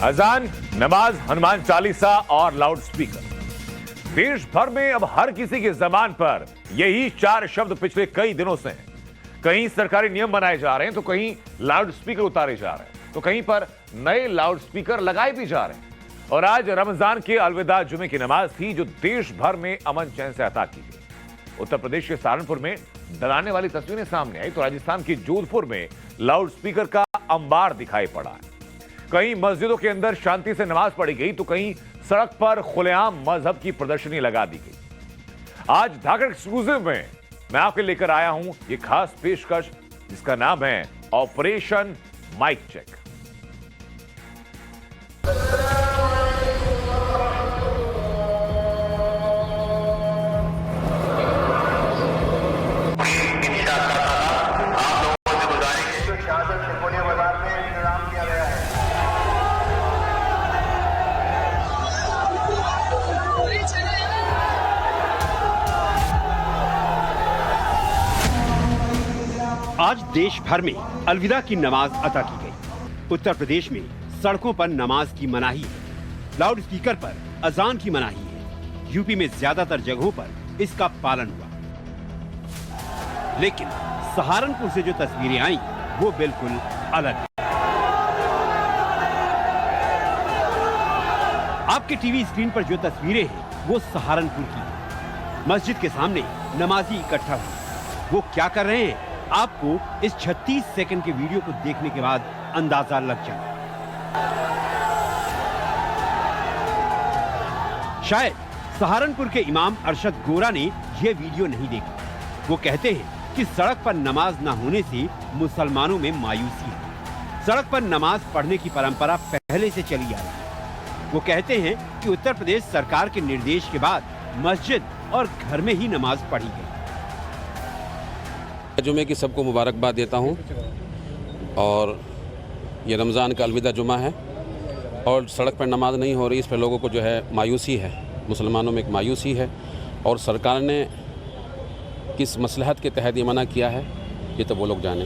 अजान, नमाज, हनुमान चालीसा और लाउड स्पीकर। देश भर में अब हर किसी की जबान पर यही चार शब्द पिछले कई दिनों से हैं। कहीं सरकारी नियम बनाए जा रहे हैं तो कहीं लाउड स्पीकर उतारे जा रहे हैं तो कहीं पर नए लाउड स्पीकर लगाए भी जा रहे हैं। और आज रमजान के अलविदा जुमे की नमाज थी जो देश भर में अमन चैन से अता की गई। उत्तर प्रदेश के सहारनपुर में डराने वाली तस्वीरें सामने आई तो राजस्थान के जोधपुर में लाउड स्पीकर का अंबार दिखाई पड़ा है। कहीं मस्जिदों के अंदर शांति से नमाज पढ़ी गई तो कहीं सड़क पर खुलेआम मजहब की प्रदर्शनी लगा दी गई। आज ढाका एक्सक्लूसिव में मैं आपके लेकर आया हूं ये खास पेशकश जिसका नाम है ऑपरेशन माइक चेक। आज देश भर में अलविदा की नमाज अता की गई। उत्तर प्रदेश में सड़कों पर नमाज की मनाही है, लाउड स्पीकर पर अजान की मनाही है। यूपी में ज्यादातर जगहों पर इसका पालन हुआ, लेकिन सहारनपुर से जो तस्वीरें आई वो बिल्कुल अलग है। आपके टीवी स्क्रीन पर जो तस्वीरें हैं वो सहारनपुर की है। मस्जिद के सामने नमाजी इकट्ठा हुए। वो क्या कर रहे हैं आपको इस 36 सेकंड के वीडियो को देखने के बाद अंदाजा लग जाए। शायद सहारनपुर के इमाम अरशद गोरा ने यह वीडियो नहीं देखा। वो कहते हैं कि सड़क पर नमाज न होने से मुसलमानों में मायूसी है। सड़क पर नमाज पढ़ने की परंपरा पहले से चली आ रही है। वो कहते हैं कि उत्तर प्रदेश सरकार के निर्देश के बाद मस्जिद और घर में ही नमाज पढ़ी गई। जुमे की सबको मुबारकबाद देता हूं और ये रमज़ान का अलविदा जुमा है और सड़क पर नमाज नहीं हो रही, इस पर लोगों को जो है मायूसी है, मुसलमानों में एक मायूसी है। और सरकार ने किस मसलहत के तहत ये मना किया है ये तो वो लोग जाने।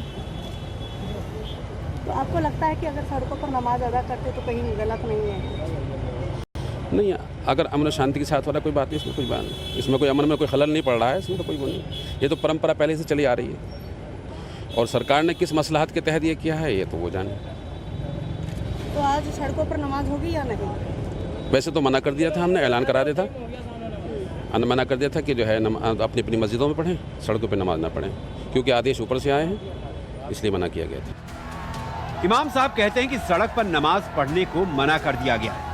तो आपको लगता है कि अगर सड़कों पर नमाज अदा करते तो कहीं गलत नहीं है? नहीं, अगर अमन शांति के साथ वाला कोई बात नहीं, इसमें कोई बात नहीं, इसमें कोई अमन में कोई खलल नहीं पड़ रहा है, इसमें तो कोई वो नहीं। ये तो परंपरा पहले से चली आ रही है और सरकार ने किस मसलहत के तहत ये किया है ये तो वो जाने। तो आज सड़कों पर नमाज होगी या नहीं? वैसे तो मना कर दिया था, हमने ऐलान करा दिया था, मना कर दिया था कि जो है अपनी अपनी मस्जिदों में पढ़ें, सड़कों पर नमाज ना पढ़ें, क्योंकि आदेश ऊपर से आए हैं, इसलिए मना किया गया था। इमाम साहब कहते हैं कि सड़क पर नमाज पढ़ने को मना कर दिया गया है।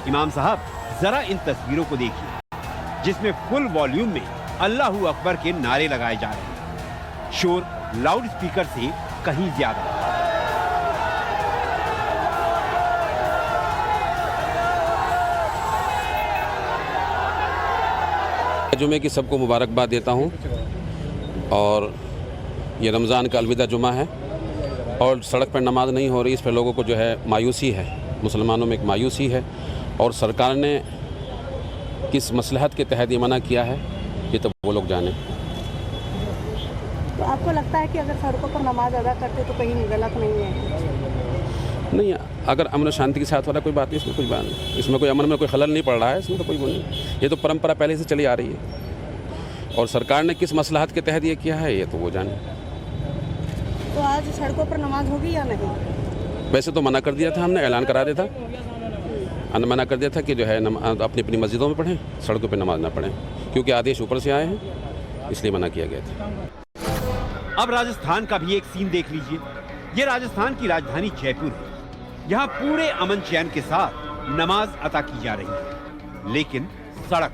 इमाम साहब जरा इन तस्वीरों को देखिए जिसमें फुल वॉल्यूम में अल्लाहू अकबर के नारे लगाए जा रहे हैं। शोर लाउड स्पीकर से कहीं ज्यादा। जुमे की सबको मुबारकबाद देता हूं और ये रमज़ान का अलविदा जुमा है और सड़क पर नमाज नहीं हो रही, इस पर लोगों को जो है मायूसी है, मुसलमानों में एक मायूसी है। और सरकार ने किस मसलहत के तहत ये मना किया है ये तो वो लोग जाने। तो आपको लगता है कि अगर सड़कों पर नमाज अदा करते तो कहीं गलत नहीं है? नहीं, अगर अमन शांति के साथ वाला कोई बात नहीं, इसमें कोई बात नहीं, इसमें कोई अमन में कोई खलल नहीं पड़ रहा है, इसमें तो कोई वो नहीं। ये तो परंपरा पहले से चली आ रही है और सरकार ने किस मसलहत के तहत ये किया है ये तो वो जाने। तो आज सड़कों पर नमाज होगी या नहीं? वैसे तो मना कर दिया था, हमने ऐलान करा दिया था, मना कर दिया था कि जो है अपनी अपनी मस्जिदों में पढ़ें, सड़कों पर नमाज ना पढ़ें, क्योंकि आदेश ऊपर से आए हैं, इसलिए मना किया गया था। अब राजस्थान का भी एक सीन देख लीजिए। ये राजस्थान की राजधानी जयपुर है। यहाँ पूरे अमन चैन के साथ नमाज अता की जा रही है, लेकिन सड़क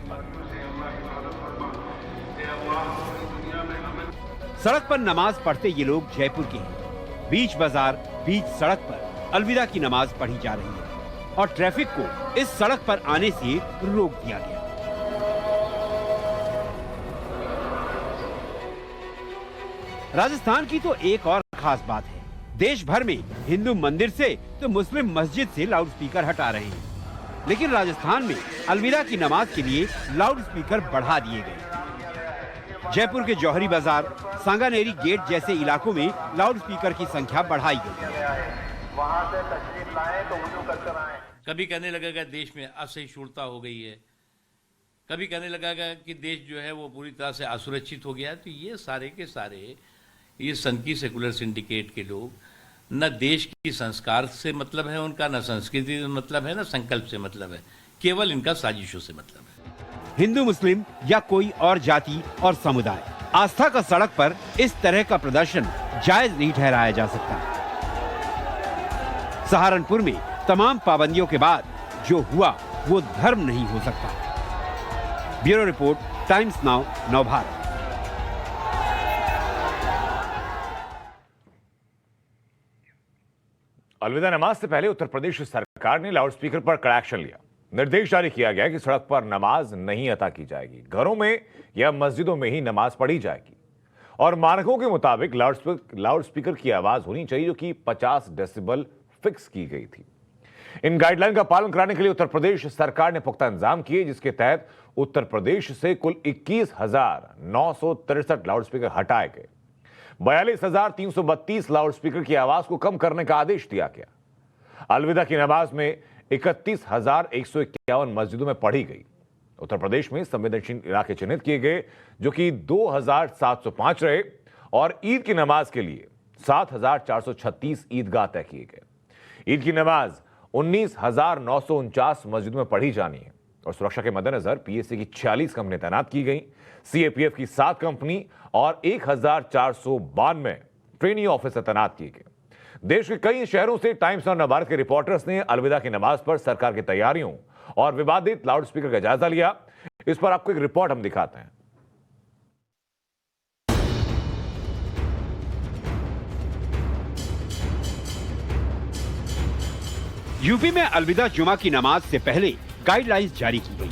पर नमाज पढ़ते ये लोग जयपुर के हैं। बीच बाजार, बीच सड़क पर अलविदा की नमाज पढ़ी जा रही है और ट्रैफिक को इस सड़क पर आने से रोक दिया गया। राजस्थान की तो एक और खास बात है, देश भर में हिंदू मंदिर से तो मुस्लिम मस्जिद से लाउड स्पीकर हटा रहे हैं, लेकिन राजस्थान में अलविदा की नमाज के लिए लाउड स्पीकर बढ़ा दिए गए। जयपुर के जौहरी बाजार, सांगानेरी गेट जैसे इलाकों में लाउड स्पीकर की संख्या बढ़ाई गई। वहां से तशरीफ लाएं तो वजू कर कर आएं। कभी कहने लगेगा देश में असहिष्णुता हो गई है, कभी कहने लगेगा कि देश जो है वो पूरी तरह से असुरक्षित हो गया है। तो ये सारे के सारे ये सनकी सेकुलर सिंडिकेट के लोग, न देश की संस्कार से मतलब है उनका, न संस्कृति से मतलब है, न संकल्प से मतलब है, केवल इनका साजिशों से मतलब है। हिंदू मुस्लिम या कोई और जाति और समुदाय, आस्था का सड़क पर इस तरह का प्रदर्शन जायज नहीं ठहराया जा सकता। सहारनपुर में तमाम पाबंदियों के बाद जो हुआ वो धर्म नहीं हो सकता। Bureau report, times Now, Navbharat. अलविदा नमाज से पहले उत्तर प्रदेश सरकार ने लाउडस्पीकर पर कड़ा एक्शन लिया। निर्देश जारी किया गया कि सड़क पर नमाज नहीं अता की जाएगी, घरों में या मस्जिदों में ही नमाज पढ़ी जाएगी और मानकों के मुताबिक लाउडस्पीकर की आवाज होनी चाहिए जो कि 50 डेसिबल फिक्स की गई थी। इन गाइडलाइन का पालन कराने के लिए उत्तर प्रदेश सरकार ने पुख्ता इंतजाम किए, जिसके तहत उत्तर प्रदेश से कुल 21,963 लाउडस्पीकर हटाए गए। 42,332 लाउडस्पीकर की आवाज को कम करने का आदेश दिया गया। अलविदा की नमाज में 31,151 मस्जिदों में पढ़ी गई। उत्तर प्रदेश में संवेदनशील इलाके चिन्हित किए गए जो कि 2,705 रहे और ईद की नमाज के लिए 7,436 ईदगाह तय किए गए। ईद की नमाज 19,949 मस्जिदों में पढ़ी जानी है और सुरक्षा के मद्देनजर पीएससी की 46 कंपनी तैनात की गई, सीएपीएफ की 7 कंपनी और 1,492 ट्रेनिंग ऑफिसर तैनात किए गए। देश के कई शहरों से टाइम्स और नवभारत के रिपोर्टर्स ने अलविदा की नमाज पर सरकार की तैयारियों और विवादित लाउडस्पीकर का जायजा लिया। इस पर आपको एक रिपोर्ट हम दिखाते हैं। यूपी में अलविदा जुमा की नमाज से पहले गाइडलाइंस जारी की गई,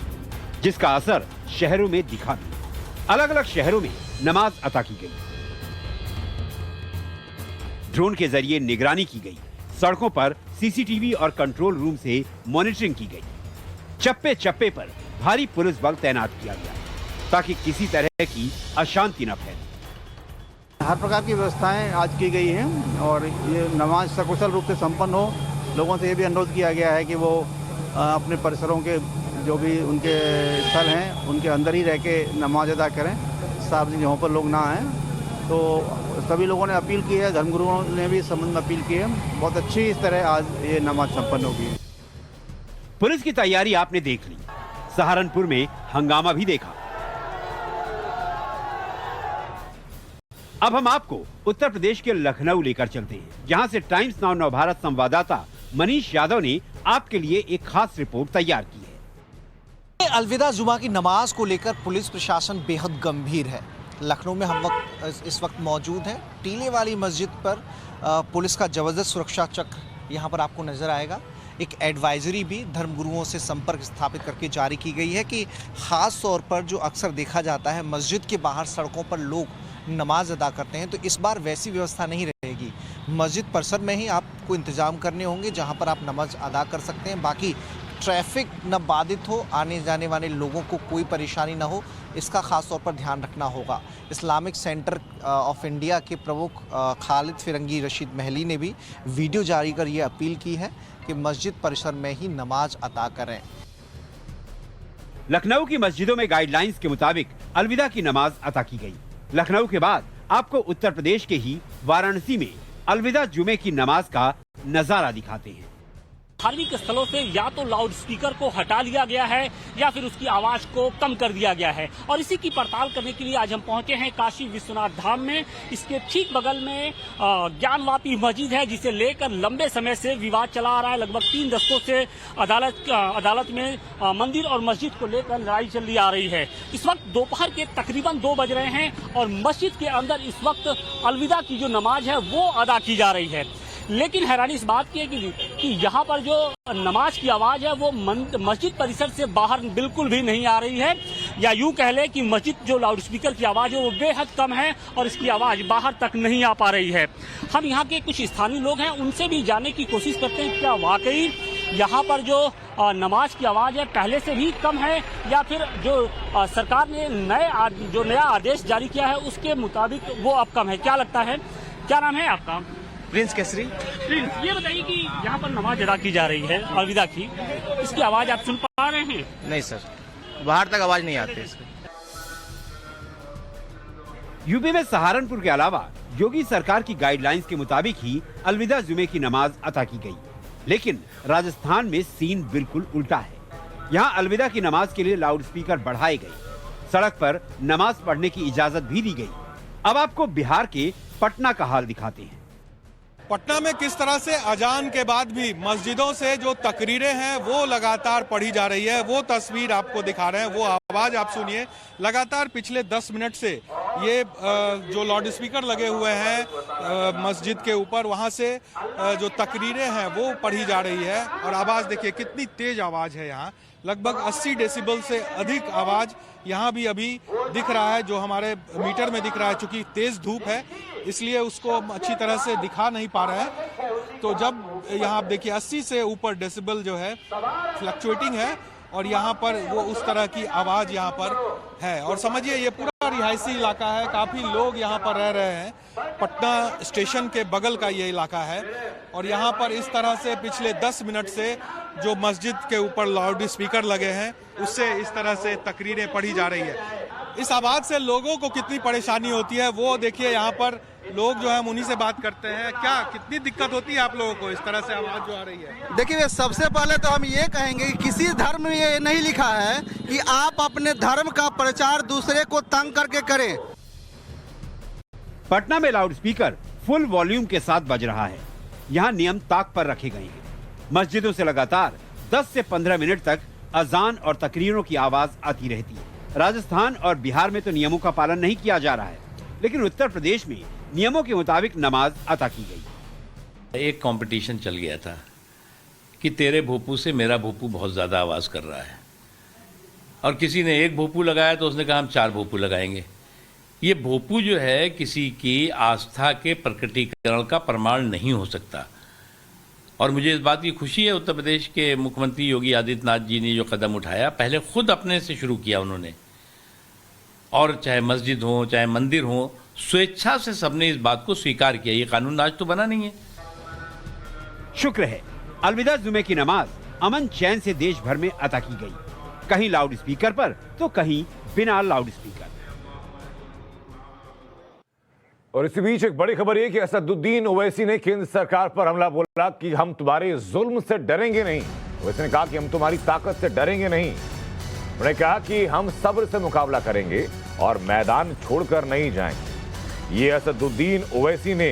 जिसका असर शहरों में दिखा भी। अलग अलग शहरों में नमाज अता की गई, ड्रोन के जरिए निगरानी की गई, सड़कों पर सीसीटीवी और कंट्रोल रूम से मॉनिटरिंग की गई। चप्पे चप्पे पर भारी पुलिस बल तैनात किया गया ताकि किसी तरह की अशांति न फैले। हर प्रकार की व्यवस्थाएं आज की गई हैं और ये नमाज सकुशल रूप से संपन्न हो। लोगों से ये भी अनुरोध किया गया है कि वो अपने परिसरों के जो भी उनके स्थल हैं उनके अंदर ही रह के नमाज अदा करें, सार्वजनिक जगहों पर लोग ना आएँ। तो सभी लोगों ने अपील की है, धर्मगुरुओं ने भी इस संबंध में अपील की है। बहुत अच्छी इस तरह आज ये नमाज संपन्न होगी। पुलिस की तैयारी आपने देख ली, सहारनपुर में हंगामा भी देखा। अब हम आपको उत्तर प्रदेश के लखनऊ लेकर चलते हैं, जहां से टाइम्स नाउ नवभारत संवाददाता मनीष यादव ने आपके लिए एक खास रिपोर्ट तैयार की है। अलविदा जुमा की नमाज को लेकर पुलिस प्रशासन बेहद गंभीर है। लखनऊ में हम इस वक्त मौजूद हैं। टीले वाली मस्जिद पर पुलिस का जबरदस्त सुरक्षा चक्र यहाँ पर आपको नजर आएगा। एक एडवाइजरी भी धर्मगुरुओं से संपर्क स्थापित करके जारी की गई है कि ख़ास तौर पर जो अक्सर देखा जाता है मस्जिद के बाहर सड़कों पर लोग नमाज अदा करते हैं, तो इस बार वैसी व्यवस्था नहीं रहेगी। मस्जिद परिसर में ही आपको इंतज़ाम करने होंगे जहाँ पर आप नमाज अदा कर सकते हैं। बाकी ट्रैफिक न बाधित हो, आने जाने वाले लोगों को कोई परेशानी ना हो, इसका ख़ास तौर पर ध्यान रखना होगा। इस्लामिक सेंटर ऑफ इंडिया के प्रमुख खालिद फिरंगी रशीद महली ने भी वीडियो जारी कर ये अपील की है कि मस्जिद परिसर में ही नमाज अदा करें। लखनऊ की मस्जिदों में गाइडलाइंस के मुताबिक अलविदा की नमाज अता की गई। लखनऊ के बाद आपको उत्तर प्रदेश के ही वाराणसी में अलविदा जुमे की नमाज का नजारा दिखाते हैं। धार्मिक स्थलों से या तो लाउड स्पीकर को हटा लिया गया है या फिर उसकी आवाज को कम कर दिया गया है और इसी की पड़ताल करने के लिए आज हम पहुंचे हैं काशी विश्वनाथ धाम में। इसके ठीक बगल में ज्ञानवापी मस्जिद है जिसे लेकर लंबे समय से विवाद चला आ रहा है। लगभग 3 दशकों से अदालत में मंदिर और मस्जिद को लेकर लड़ाई चली आ रही है। इस वक्त दोपहर के तकरीबन 2 बज रहे हैं और मस्जिद के अंदर इस वक्त अलविदा की जो नमाज है वो अदा की जा रही है। लेकिन हैरानी इस बात की है कि यहाँ पर जो नमाज की आवाज़ है वो मस्जिद परिसर से बाहर बिल्कुल भी नहीं आ रही है, या यूँ कह लें कि मस्जिद जो लाउड स्पीकर की आवाज़ है वो बेहद कम है और इसकी आवाज़ बाहर तक नहीं आ पा रही है। हम यहाँ के कुछ स्थानीय लोग हैं, उनसे भी जानने की कोशिश करते हैं क्या वाकई यहाँ पर जो नमाज की आवाज़ है पहले से भी कम है या फिर जो सरकार ने नया आदेश जारी किया है उसके मुताबिक वो अब कम है। क्या लगता है? क्या नाम है आपका? प्रिंस केसरी। प्रिंस, ये बताइए कि यहाँ पर नमाज अदा की जा रही है अलविदा की, इसकी आवाज आप सुन पा रहे हैं? नहीं सर, बाहर तक आवाज नहीं आती इसकी। यूपी में सहारनपुर के अलावा योगी सरकार की गाइडलाइंस के मुताबिक ही अलविदा जुमे की नमाज अता की गई, लेकिन राजस्थान में सीन बिल्कुल उल्टा है। यहाँ अलविदा की नमाज के लिए लाउड स्पीकर बढ़ाए गए, सड़क पर नमाज पढ़ने की इजाजत भी दी गई। अब आपको बिहार के पटना का हाल दिखाते हैं। पटना में किस तरह से अजान के बाद भी मस्जिदों से जो तकरीरें हैं वो लगातार पढ़ी जा रही है, वो तस्वीर आपको दिखा रहे हैं। वो आवाज आप सुनिए, लगातार पिछले 10 मिनट से ये जो लाउड स्पीकर लगे हुए हैं मस्जिद के ऊपर, वहां से जो तकरीरें हैं वो पढ़ी जा रही है। और आवाज देखिए कितनी तेज आवाज है, यहाँ लगभग 80 डेसिबल से अधिक आवाज यहाँ भी अभी दिख रहा है, जो हमारे मीटर में दिख रहा है। चूंकि तेज धूप है इसलिए उसको अच्छी तरह से दिखा नहीं पा रहे हैं। तो जब यहाँ आप देखिए 80 से ऊपर डेसिबल जो है फ्लक्चुएटिंग है, और यहाँ पर वो उस तरह की आवाज यहाँ पर है। और समझिए ये पूरा रिहायशी इलाका है, काफी लोग यहाँ पर रह रहे हैं। पटना स्टेशन के बगल का ये इलाका है, और यहाँ पर इस तरह से पिछले 10 मिनट से जो मस्जिद के ऊपर लाउड स्पीकर लगे हैं उससे इस तरह से तकरीरें पढ़ी जा रही है। इस आवाज से लोगों को कितनी परेशानी होती है वो देखिए। यहाँ पर लोग जो है हम उन्हीं से बात करते हैं। क्या कितनी दिक्कत होती है आप लोगों को इस तरह से आवाज जो आ रही है? देखिए, सबसे पहले तो हम ये कहेंगे कि किसी धर्म में ये नहीं लिखा है कि आप अपने धर्म का प्रचार दूसरे को तंग करके करें। पटना में लाउड स्पीकर फुल वॉल्यूम के साथ बज रहा है। यहाँ नियम ताक पर रखे गए हैं। मस्जिदों से लगातार 10 से 15 मिनट तक अजान और तकरीरों की आवाज आती रहती है। राजस्थान और बिहार में तो नियमों का पालन नहीं किया जा रहा है, लेकिन उत्तर प्रदेश में नियमों के मुताबिक नमाज अता की गई। एक कंपटीशन चल गया था कि तेरे भोपू से मेरा भोपू बहुत ज्यादा आवाज कर रहा है, और किसी ने एक भोपू लगाया तो उसने कहा हम 4 भोपू लगाएंगे। ये भोपू जो है किसी की आस्था के प्रकटीकरण का प्रमाण नहीं हो सकता। और मुझे इस बात की खुशी है उत्तर प्रदेश के मुख्यमंत्री योगी आदित्यनाथ जी ने जो कदम उठाया, पहले खुद अपने से शुरू किया उन्होंने, और चाहे मस्जिद हो चाहे मंदिर हो, स्वेच्छा से सबने इस बात को स्वीकार किया। ये कानून आज तो बना नहीं है। शुक्र है अलविदा जुमे की नमाज अमन चैन से देश भर में अता की गई, कहीं लाउड स्पीकर पर तो कहीं बिना लाउड स्पीकर। और इसी बीच एक बड़ी खबर यह कि असदुद्दीन ओवैसी ने केंद्र सरकार पर हमला बोला कि हम तुम्हारे जुल्म से डरेंगे नहीं। ओवैसी ने कहा कि हम तुम्हारी ताकत से डरेंगे नहीं। उन्होंने कहा कि हम सब्र से मुकाबला करेंगे और मैदान छोड़कर नहीं जाएंगे। ये असदुद्दीन ओवैसी ने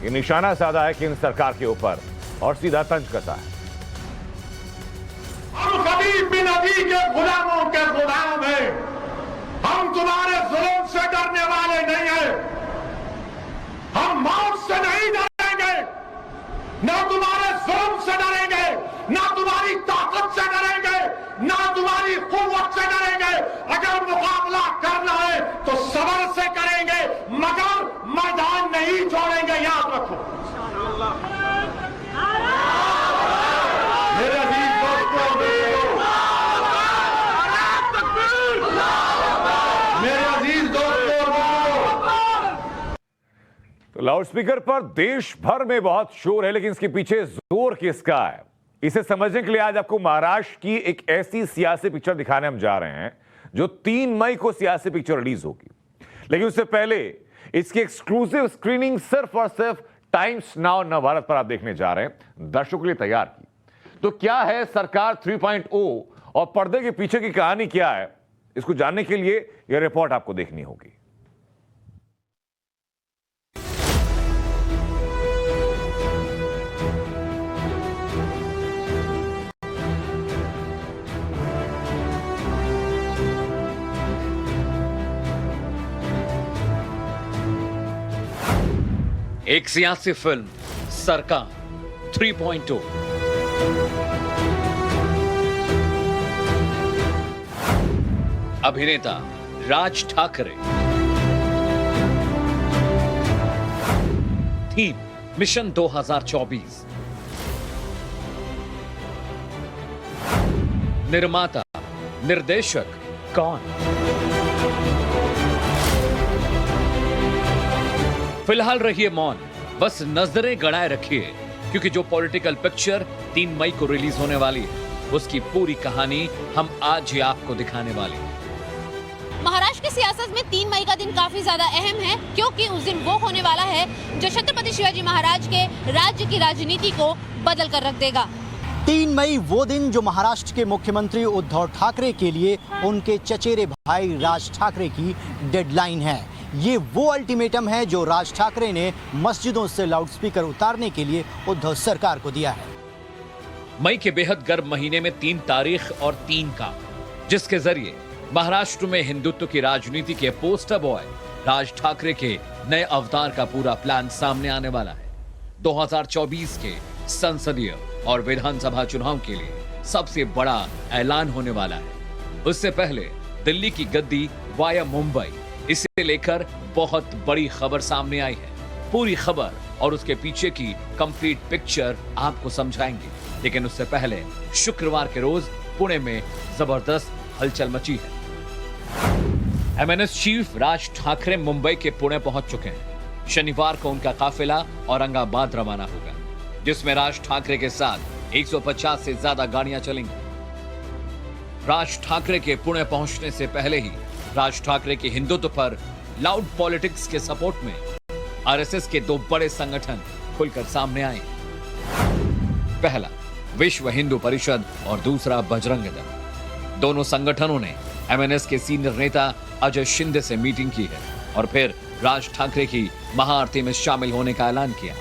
ये निशाना साधा है केंद्र सरकार के ऊपर और सीधा तंज कसा है। हम कभी भी नदी के गुलामों के गुलाम हैं। हम तुम्हारे जुल्म से डरने वाले नहीं हैं। हम मौत से नहीं डरेंगे, ना तुम्हारे जुल्म से डरेंगे, ना तुम्हारी ताकत से डरेंगे, ना तुम्हारी कुव्वत से डरेंगे। अगर मुकाबला करना है तो सब्र से करेंगे, मगर मैदान नहीं छोड़ेंगे, याद रखो। मेरे अजीज दोस्तों, मेरे अजीज दोस्तों, तो लाउड स्पीकर पर देश भर में बहुत शोर है, लेकिन इसके पीछे जोर किसका है, इसे समझने के लिए आज आपको महाराष्ट्र की एक ऐसी सियासी पिक्चर दिखाने हम जा रहे हैं जो 3 मई को सियासी पिक्चर रिलीज होगी। लेकिन उससे पहले इसकी एक्सक्लूसिव स्क्रीनिंग सिर्फ और सिर्फ टाइम्स नाउ नवभारत पर आप देखने जा रहे हैं, दर्शकों के लिए तैयार की। तो क्या है सरकार 3.0 और पर्दे के पीछे की कहानी क्या है, इसको जानने के लिए यह रिपोर्ट आपको देखनी होगी। एक सियासी फिल्म सरकार 3.0। अभिनेता राज ठाकरे। Theme mission 2024। निर्माता निर्देशक कौन? फिलहाल रहिए मौन, बस नजरें गड़ाए रखिए, क्योंकि जो पॉलिटिकल पिक्चर 3 मई को रिलीज होने वाली है उसकी पूरी कहानी हम आज ही आपको दिखाने वाले हैं। महाराष्ट्र की सियासत में 3 मई का दिन काफी ज्यादा अहम है, क्योंकि उस दिन वो होने वाला है जो छत्रपति शिवाजी महाराज के राज्य की राजनीति को बदल कर रख देगा। 3 मई वो दिन जो महाराष्ट्र के मुख्यमंत्री उद्धव ठाकरे के लिए उनके चचेरे भाई राज ठाकरे की डेडलाइन है। ये वो अल्टीमेटम है जो राज ठाकरे ने मस्जिदों से लाउडस्पीकर उतारने के लिए उद्धव सरकार को दिया है। मई के बेहद गर्म महीने में 3 तारीख और 3 काम, जिसके जरिए महाराष्ट्र में हिंदुत्व की राजनीति के पोस्टर बॉय राज ठाकरे के नए अवतार का पूरा प्लान सामने आने वाला है। 2024 के संसदीय और विधानसभा चुनाव के लिए सबसे बड़ा ऐलान होने वाला है। उससे पहले दिल्ली की गद्दी वाया मुंबई, इसे लेकर बहुत बड़ी खबर सामने आई है। पूरी खबर और उसके पीछे की कंप्लीट पिक्चर आपको समझाएंगे, लेकिन उससे पहले शुक्रवार के रोज पुणे में जबरदस्त हलचल मची है। एमएनएस चीफ राज ठाकरे मुंबई के पुणे पहुंच चुके हैं। शनिवार को उनका काफिला औरंगाबाद रवाना होगा, जिसमें राज ठाकरे के साथ 150 से ज्यादा गाड़ियां चलेंगी। राज ठाकरे के पुणे पहुंचने से पहले ही राज ठाकरे के हिंदुत्व पर लाउड पॉलिटिक्स के सपोर्ट में आरएसएस के 2 बड़े संगठन खुलकर सामने आए। पहला विश्व हिंदू परिषद और दूसरा बजरंग दल। दोनों संगठनों ने एमएनएस के सीनियर नेता अजय शिंदे से मीटिंग की है और फिर राज ठाकरे की महाआरती में शामिल होने का ऐलान किया।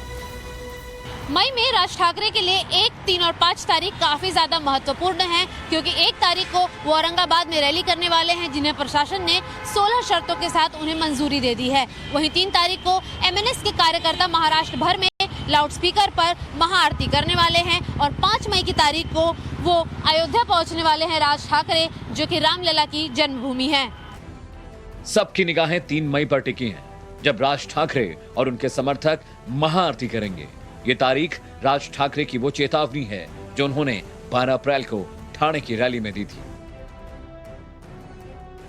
मई में राज ठाकरे के लिए 1, 3 और 5 तारीख काफी ज्यादा महत्वपूर्ण है, क्योंकि 1 तारीख को वो औरंगाबाद में रैली करने वाले हैं, जिन्हें प्रशासन ने 16 शर्तों के साथ उन्हें मंजूरी दे दी है। वहीं 3 तारीख को एमएनएस के कार्यकर्ता महाराष्ट्र भर में लाउडस्पीकर पर महाआरती करने वाले हैं और 5 मई की तारीख को वो अयोध्या पहुंचने वाले हैं राज ठाकरे, जो कि रामलला की जन्मभूमि है। सबकी निगाहें 3 मई पर टिकी हैं, जब राज ठाकरे और उनके समर्थक महाआरती करेंगे। ये तारीख राज ठाकरे की वो चेतावनी है जो उन्होंने 12 अप्रैल को ठाणे की रैली में दी थी।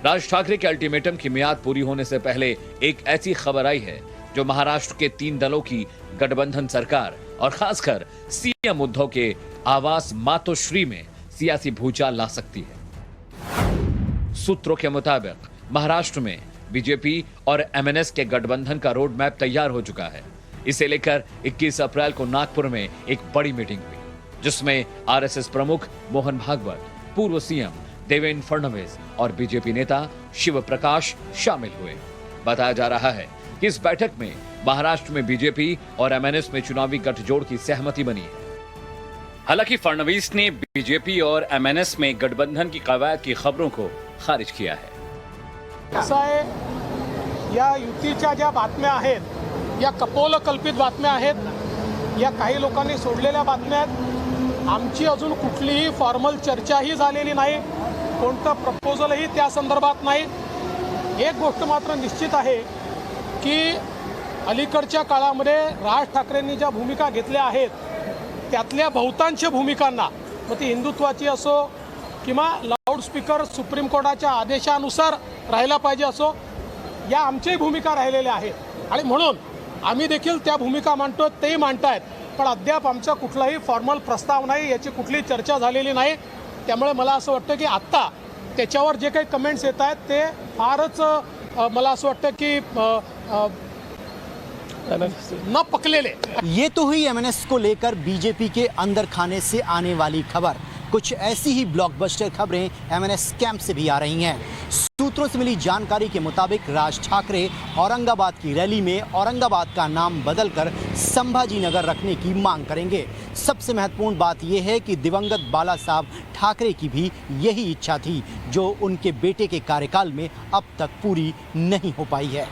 राज ठाकरे के अल्टीमेटम की मियाद पूरी होने से पहले एक ऐसी खबर आई है जो महाराष्ट्र के 3 दलों की गठबंधन सरकार और खासकर सीएम उद्धव के आवास मातोश्री में सियासी भूचाल ला सकती है। सूत्रों के मुताबिक महाराष्ट्र में बीजेपी और एमएनएस के गठबंधन का रोड मैप तैयार हो चुका है। इसे लेकर 21 अप्रैल को नागपुर में एक बड़ी मीटिंग हुई, जिसमें आरएसएस प्रमुख मोहन भागवत, पूर्व सीएम देवेंद्र फडणवीस और बीजेपी नेता शिव प्रकाश शामिल हुए। बताया जा रहा है कि इस बैठक में महाराष्ट्र में बीजेपी और एमएनएस में चुनावी गठजोड़ की सहमति बनी है। हालांकि फडणवीस ने बीजेपी और एमएनएस में गठबंधन की कवायद की खबरों को खारिज किया है। असं आहे, या युतीच्या ज्या बातम्या आहेत या कपोलकल्पित बातम्या आहेत, या काही लोकांनी सोडलेल्या बातम्या आहेत। आमची अजून कुठलीही फॉर्मल चर्चाही झालेली नाही, कोणतं प्रपोजलही त्या संदर्भात नाही। एक गोष्ट मात्र निश्चित आहे की अलीकडच्या काळामध्ये राज ठाकरेंनी ज्या भूमिका घेतल्या आहेत त्यातल्या बहुतांश भूमिकांना, मग ती हिंदुत्वाची असो किंवा लाऊडस्पीकर सुप्रीम कोर्टाच्या आदेशानुसार राहायला पाहिजे असो, या आमच्याही भूमिका राहिलेल्या आहेत आणि म्हणून आम्ही देखील त्या भूमिका मांडतो, तेही मांडतायत, पण अद्याप आमचा कुठलाही फॉर्मल प्रस्ताव नाही, याची कुठलीही चर्चा झालेली नाही। त्यामुळे मला असं वाटतं की आत्ता त्याच्यावर जे काही कमेंट्स येत आहेत ते फारच मला असं वाटतं की न पकलेले। ये तो हुई एमएनएस को लेकर बीजेपी के अंदर खाने से आने वाली खबर। कुछ ऐसी ही ब्लॉकबस्टर खबरें एमएनएस कैंप से भी आ रही हैं। सूत्रों से मिली जानकारी के मुताबिक राज ठाकरे औरंगाबाद की रैली में औरंगाबाद का नाम बदलकर संभाजी नगर रखने की मांग करेंगे। सबसे महत्वपूर्ण बात यह है कि दिवंगत बाला साहब ठाकरे की भी यही इच्छा थी, जो उनके बेटे के कार्यकाल में अब तक पूरी नहीं हो पाई है।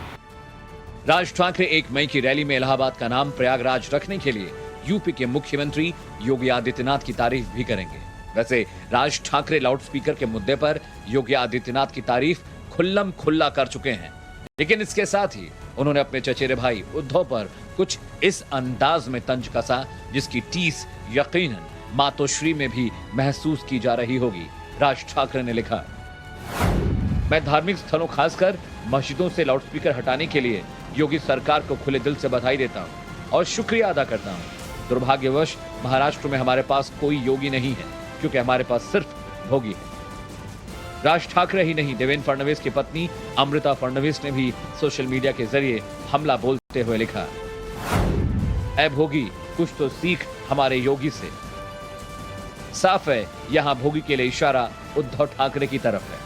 राज ठाकरे 1 मई की रैली में इलाहाबाद का नाम प्रयागराज रखने के लिए यूपी के मुख्यमंत्री योगी आदित्यनाथ की तारीफ भी करेंगे। वैसे राज ठाकरे लाउडस्पीकर के मुद्दे पर योगी आदित्यनाथ की तारीफ खुल्लम खुल्ला कर चुके हैं, लेकिन इसके साथ ही उन्होंने अपने चचेरे भाई उद्धव पर कुछ इस अंदाज में तंज कसा जिसकी टीस यकीनन मातोश्री में भी महसूस की जा रही होगी। राज ठाकरे ने लिखा, मैं धार्मिक स्थलों खासकर मस्जिदों से लाउडस्पीकर हटाने के लिए योगी सरकार को खुले दिल से बधाई देता हूं और शुक्रिया अदा करता हूं। दुर्भाग्यवश महाराष्ट्र में हमारे पास कोई योगी नहीं है, क्योंकि हमारे पास सिर्फ भोगी है। राज ठाकरे ही नहीं, देवेंद्र फडणवीस की पत्नी अमृता फडणवीस ने भी सोशल मीडिया के जरिए हमला बोलते हुए लिखा, ऐ भोगी कुछ तो सीख हमारे योगी से। साफ है यहां भोगी के लिए इशारा उद्धव ठाकरे की तरफ है।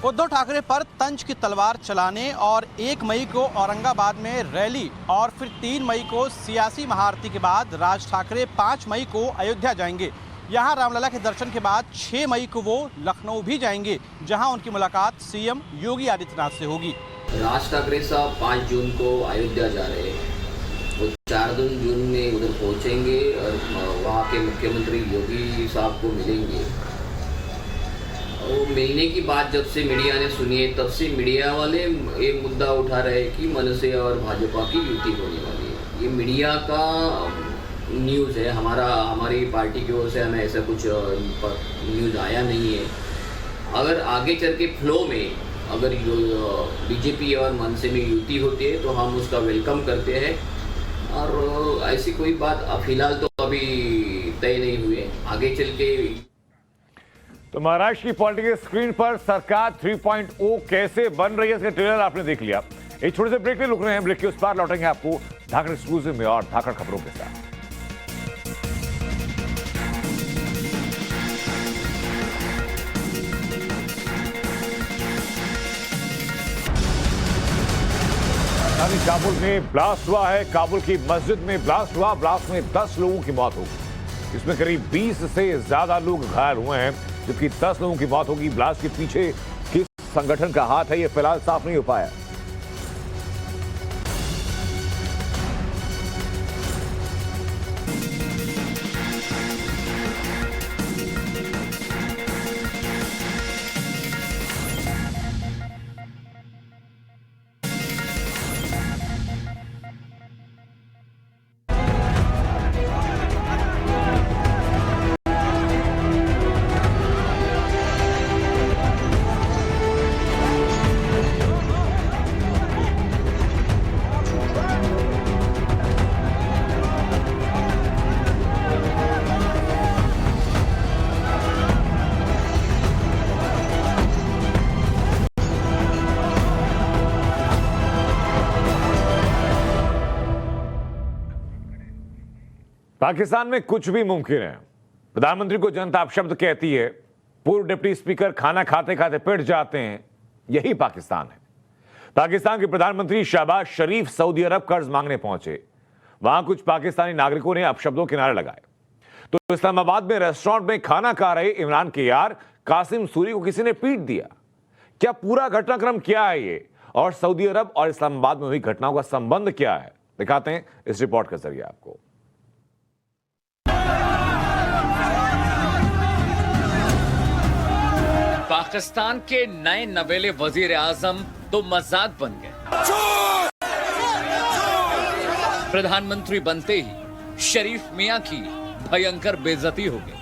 उद्धव ठाकरे पर तंज की तलवार चलाने और 1 मई को औरंगाबाद में रैली और फिर 3 मई को सियासी महाआरती के बाद राज ठाकरे 5 मई को अयोध्या जाएंगे। यहां रामलला के दर्शन के बाद 6 मई को वो लखनऊ भी जाएंगे, जहां उनकी मुलाकात सीएम योगी आदित्यनाथ से होगी। राज ठाकरे साहब 5 जून को अयोध्या जा रहे हैं। वो 4 जून में उधर पहुंचेंगे और वहाँ के मुख्यमंत्री योगी साहब को मिलेंगे। वो मिलने की बात जब से मीडिया ने सुनी है, तब से मीडिया वाले एक मुद्दा उठा रहे हैं कि मनसे और भाजपा की युति होने वाली है। ये मीडिया का न्यूज़ है, हमारी पार्टी की ओर से हमें ऐसा कुछ न्यूज़ आया नहीं है। अगर आगे चल के फ्लो में अगर बीजेपी और मनसे में युति होती है तो हम उसका वेलकम करते हैं, और ऐसी कोई बात फिलहाल तो अभी तय नहीं हुई है। आगे चल के तो महाराष्ट्र की पॉलिटिकल स्क्रीन पर सरकार 3.0 कैसे बन रही है, इसका ट्रेलर आपने देख लिया। एक छोटे से ब्रेक में रुक रहे हैं, ब्रेक के उस पार लौटेंगे आपको धाकड़ एक्सक्लूसिव में और धाकड़ खबरों के साथ। काबुल में ब्लास्ट हुआ है। काबुल की मस्जिद में ब्लास्ट हुआ। ब्लास्ट में 10 लोगों की मौत हो गई। इसमें करीब 20 से ज्यादा लोग घायल हुए हैं, जबकि 10 लोगों की मौत होगी। ब्लास्ट के पीछे किस संगठन का हाथ है, यह फिलहाल साफ नहीं हो पाया। पाकिस्तान में कुछ भी मुमकिन है। प्रधानमंत्री को जनता अपशब्द कहती है। पूर्व डिप्टी स्पीकर खाना खाते खाते पिट जाते हैं। यही पाकिस्तान है। पाकिस्तान के प्रधानमंत्री शहबाज शरीफ सऊदी अरब कर्ज मांगने पहुंचे। वहां कुछ पाकिस्तानी नागरिकों ने अपशब्दों के नारे लगाए। तो इस्लामाबाद में रेस्टोरेंट में खाना खा रहे इमरान के यार कासिम सूरी को किसी ने पीट दिया। क्या पूरा घटनाक्रम क्या है ये, और सऊदी अरब और इस्लामाबाद में हुई घटनाओं का संबंध क्या है, दिखाते हैं इस रिपोर्ट के जरिए आपको। पाकिस्तान के नए नवेले वजीर आजम तो मजाक बन गए। प्रधानमंत्री बनते ही शरीफ मियां की भयंकर बेइज्जती हो गई।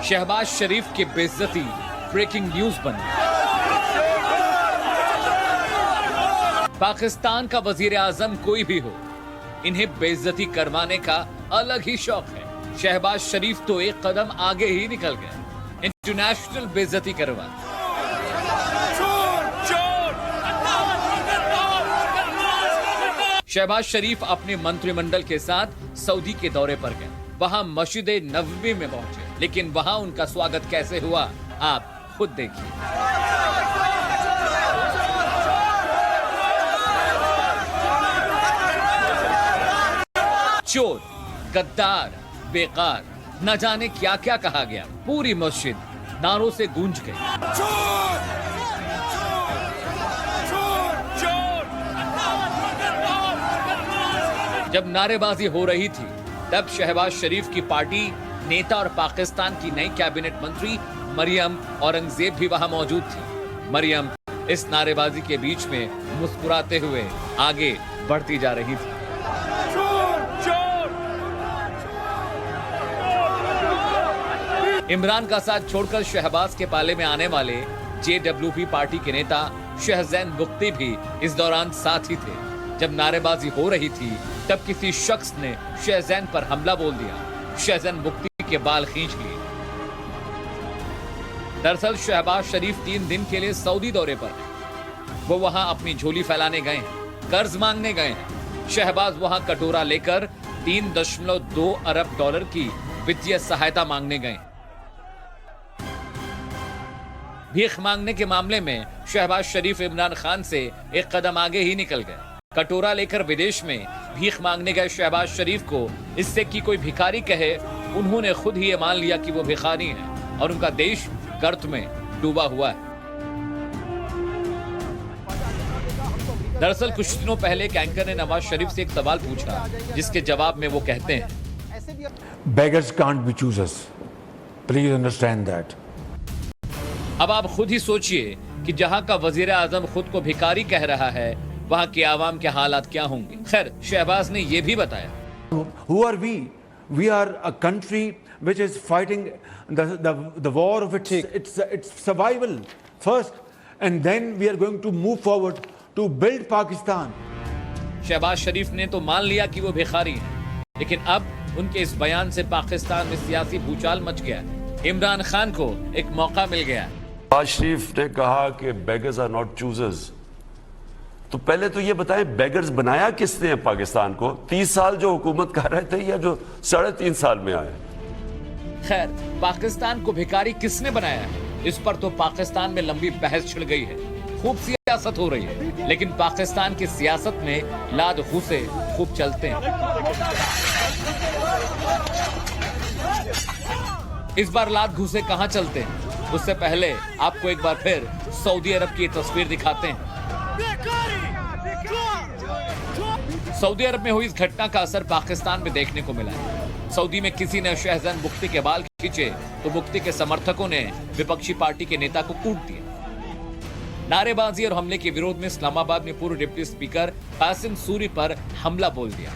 शहबाज शरीफ की बेइज्जती ब्रेकिंग न्यूज बन गई। पाकिस्तान का वजीर आजम कोई भी हो, इन्हें बेइज्जती करवाने का अलग ही शौक है। शहबाज शरीफ तो एक कदम आगे ही निकल गए, इंटरनेशनल बेइज्जती करवा। शहबाज शरीफ अपने मंत्रिमंडल के साथ सऊदी के दौरे पर गए। वहां मस्जिद नबवी में पहुंचे, लेकिन वहां उनका स्वागत कैसे हुआ आप खुद देखिए। चोर, गद्दार, बेकार, न जाने क्या क्या कहा गया। पूरी मस्जिद नारों से गूंज गई। जब नारेबाजी हो रही थी, तब शहबाज शरीफ की पार्टी नेता और पाकिस्तान की नई कैबिनेट मंत्री मरियम औरंगजेब भी वहां मौजूद थी। मरियम इस नारेबाजी के बीच में मुस्कुराते हुए आगे बढ़ती जा रही थी। इमरान का साथ छोड़कर शहबाज के पाले में आने वाले जेडब्ल्यूपी पार्टी के नेता शहजैन बुख्ती भी इस दौरान साथ ही थे। जब नारेबाजी हो रही थी तब किसी शख्स ने शहजैन पर हमला बोल दिया। शहजैन बुख्ती के बाल खींच लिए। दरअसल शहबाज शरीफ 3 दिन के लिए सऊदी दौरे पर है। वो वहां अपनी झोली फैलाने गए हैं, कर्ज मांगने गए हैं। शहबाज वहां कटोरा लेकर 3.2 अरब डॉलर की वित्तीय सहायता मांगने गए। भीख मांगने के मामले में शहबाज शरीफ इमरान खान से एक कदम आगे ही निकल गए। कटोरा लेकर विदेश में भीख मांगने गए शहबाज शरीफ को इससे कि कोई भिखारी कहे, उन्होंने खुद ही ये मान लिया कि वो भिखारी हैं और उनका देश गर्त में डूबा हुआ है। दरअसल कुछ दिनों पहले एक एंकर ने नवाज शरीफ से एक सवाल पूछा, जिसके जवाब में वो कहते हैं, Beggars can't be choosers. Please understand that. अब आप खुद ही सोचिए कि जहां का वजीर आजम खुद को भिखारी कह रहा है, वहां के आवाम के हालात क्या होंगे। खैर, शहबाज ने यह भी बताया, Who are we? We are a country which is fighting the war of its survival first, and then we are going to move forward to build Pakistan. Shahbaz शरीफ ने तो मान लिया कि वो भिखारी हैं, लेकिन अब उनके इस बयान से पाकिस्तान में सियासी भूचाल मच गया। इमरान खान को एक मौका मिल गया। शहबाज शरीफ ने कहा कि बेगर्स आर नॉट चूजर्स। तो पहले तो ये बताएं, बेगर्स बनाया किसने है पाकिस्तान को? 30 साल जो हुकूमत कर रहे थे या जो 3.5 साल में आए? खैर, पाकिस्तान को भिखारी किसने बनाया है, इस पर तो पाकिस्तान में लंबी बहस छिड़ गई है। खूब सियासत हो रही है, लेकिन पाकिस्तान की सियासत में लाद घूसे खूब चलते हैं। इस बार लाद घूसे कहां चलते हैं, उससे पहले आपको एक बार फिर सऊदी अरब की तस्वीर दिखाते हैं। सऊदी अरब में हुई इस घटना का असर पाकिस्तान में देखने को मिला है। सऊदी में किसी ने शहजैन बुख्ती के बाल खींचे तो बुख्ती के समर्थकों ने विपक्षी पार्टी के नेता को कूट दिया। नारेबाजी और हमले के विरोध में इस्लामाबाद में पूर्व डिप्टी स्पीकर कासिम सूरी पर हमला बोल दिया।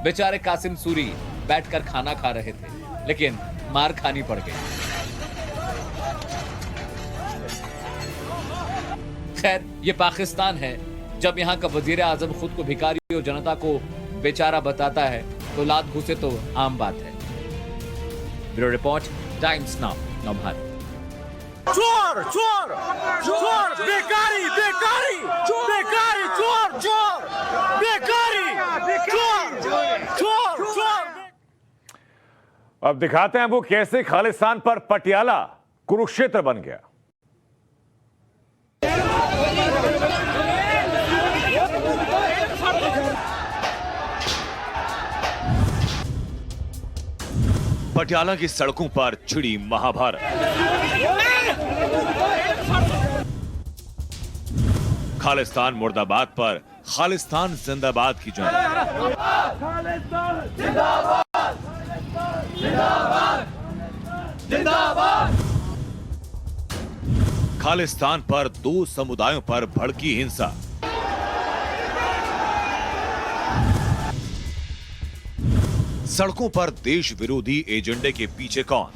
बेचारे कासिम सूरी बैठकर खाना खा रहे थे, लेकिन मार खानी पड़ गई। खैर, ये पाकिस्तान है। जब यहाँ का वजीर आजम खुद को भिखारी और जनता को बेचारा बताता है तो लात घुसे तो आम बात है। Bureau report, times now Bharat. चोर चोर चोर, बेकारी बेकारी बेकारी, चोर चोर बेकारी, चोर चोर चोर। अब दिखाते हैं वो कैसे खालिस्तान पर पटियाला कुरुक्षेत्र बन गया। पटियाला की सड़कों पर छिड़ी महाभारत। खालिस्तान मुर्दाबाद पर खालिस्तान जिंदाबाद की जंग। खालिस्तान पर 2 समुदायों पर भड़की हिंसा। सड़कों पर देश विरोधी एजेंडे के पीछे कौन?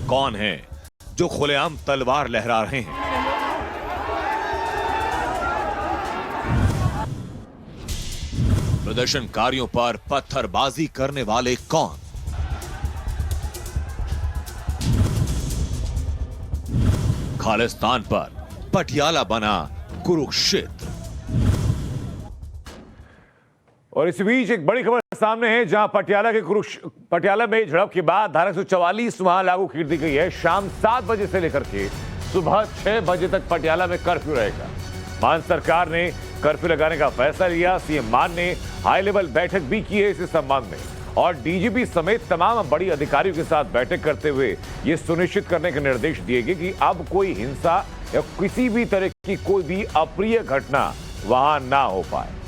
कौन है जो खुलेआम तलवार लहरा रहे हैं? प्रदर्शनकारियों पर पत्थरबाजी करने वाले कौन? खालिस्तान पर पटियाला बना कुरुक्षेत्र। और इस बीच एक बड़ी खबर सामने है, जहां पटियाला में झड़प के बाद धारा 144 वहां लागू कर दी गई है। शाम 7 बजे से लेकर के सुबह 6 बजे तक पटियाला में कर्फ्यू रहेगा। मान सरकार ने कर्फ्यू लगाने का फैसला लिया। सीएम मान ने हाई लेवल बैठक भी की है इस संबंध में, और डीजीपी समेत तमाम बड़ी अधिकारियों के साथ बैठक करते हुए ये सुनिश्चित करने के निर्देश दिए गए कि अब कोई हिंसा या किसी भी तरह की कोई भी अप्रिय घटना वहां ना हो पाए।